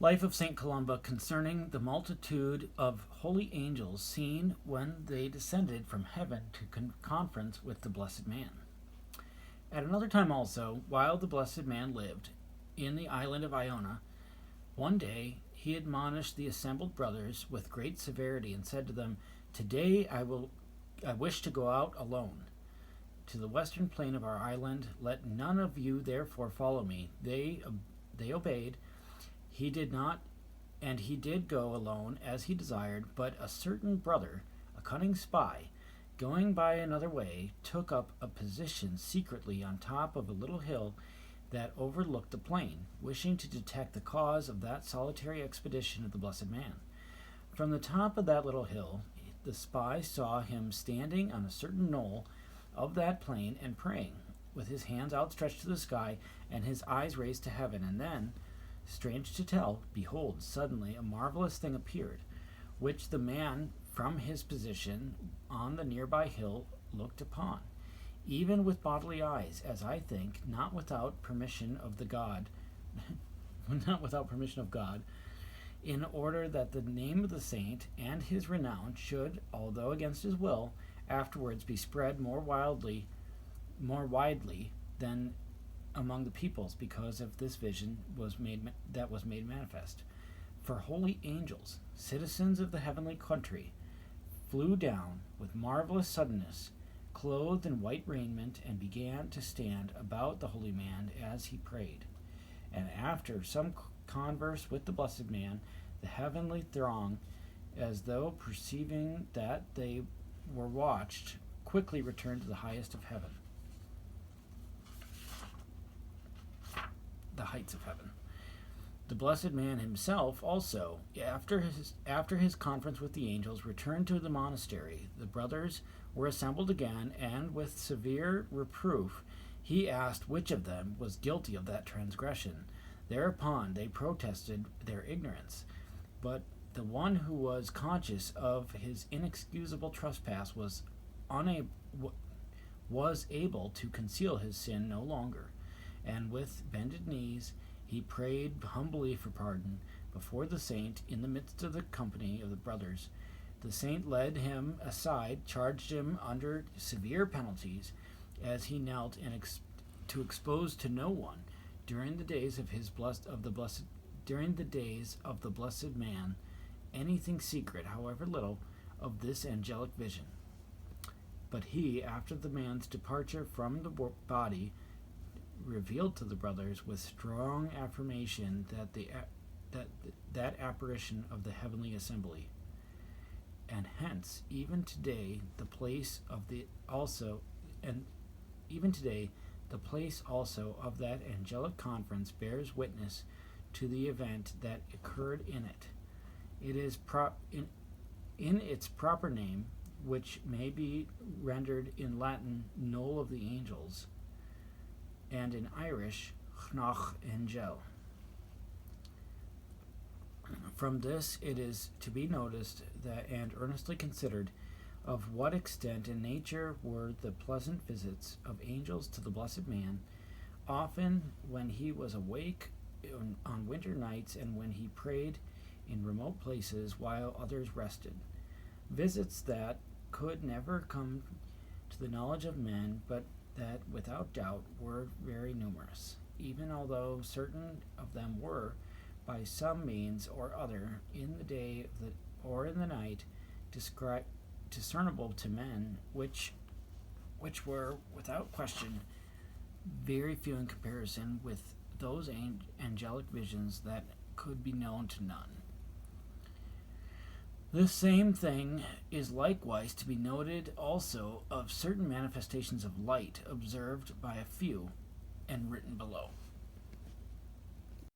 Life of Saint Columba concerning the multitude of holy angels seen when they descended from heaven to conference with the blessed man. At another time also, while the blessed man lived in the island of Iona, one day he admonished the assembled brothers with great severity and said to them, "Today I wish to go out alone to the western plain of our island. Let none of you therefore follow me." They obeyed. He did not, and he did go alone as he desired. But a certain brother, a cunning spy, going by another way, took up a position secretly on top of a little hill that overlooked the plain, wishing to detect the cause of that solitary expedition of the blessed man. From the top of that little hill, the spy saw him standing on a certain knoll of that plain and praying, with his hands outstretched to the sky and his eyes raised to heaven. And then, strange to tell, behold, suddenly a marvelous thing appeared, which the man from his position on the nearby hill looked upon, even with bodily eyes, as I think, not without permission of the God, not without permission of God, in order that the name of the saint and his renown should, although against his will, afterwards be spread more widely than among the peoples, because of this vision was made manifest. For holy angels, citizens of the heavenly country, flew down with marvelous suddenness, clothed in white raiment, and began to stand about the holy man as he prayed. And after some converse with the blessed man, the heavenly throng, as though perceiving that they were watched, quickly returned to the highest of heaven, the heights of heaven. The blessed man himself also, after his conference with the angels, returned to the monastery. The brothers were assembled again, and with severe reproof he asked which of them was guilty of that transgression. Thereupon they protested their ignorance, but the one who was conscious of his inexcusable trespass was able to conceal his sin no longer, and with bended knees he prayed humbly for pardon before the saint in the midst of the company of the brothers. The saint led him aside, charged him under severe penalties, as he knelt, and to expose to no one during the days of the blessed man anything secret, however little, of this angelic vision. But he, after the man's departure from the body, revealed to the brothers with strong affirmation that apparition of the heavenly assembly. And hence, even today, the place also of that angelic conference bears witness to the event that occurred in it. It is in its proper name, which may be rendered in Latin knoll of the angels, and in Irish Chnach Angel. From this it is to be noticed that and earnestly considered of what extent in nature were the pleasant visits of angels to the blessed man, often when he was awake on winter nights, and when he prayed in remote places while others rested. Visits that could never come to the knowledge of men, but that without doubt were very numerous, even although certain of them were, by some means or other, in the day or in the night, discernible to men, which were, without question, very few in comparison with those angelic visions that could be known to none. This same thing is likewise to be noted also of certain manifestations of light observed by a few, and written below.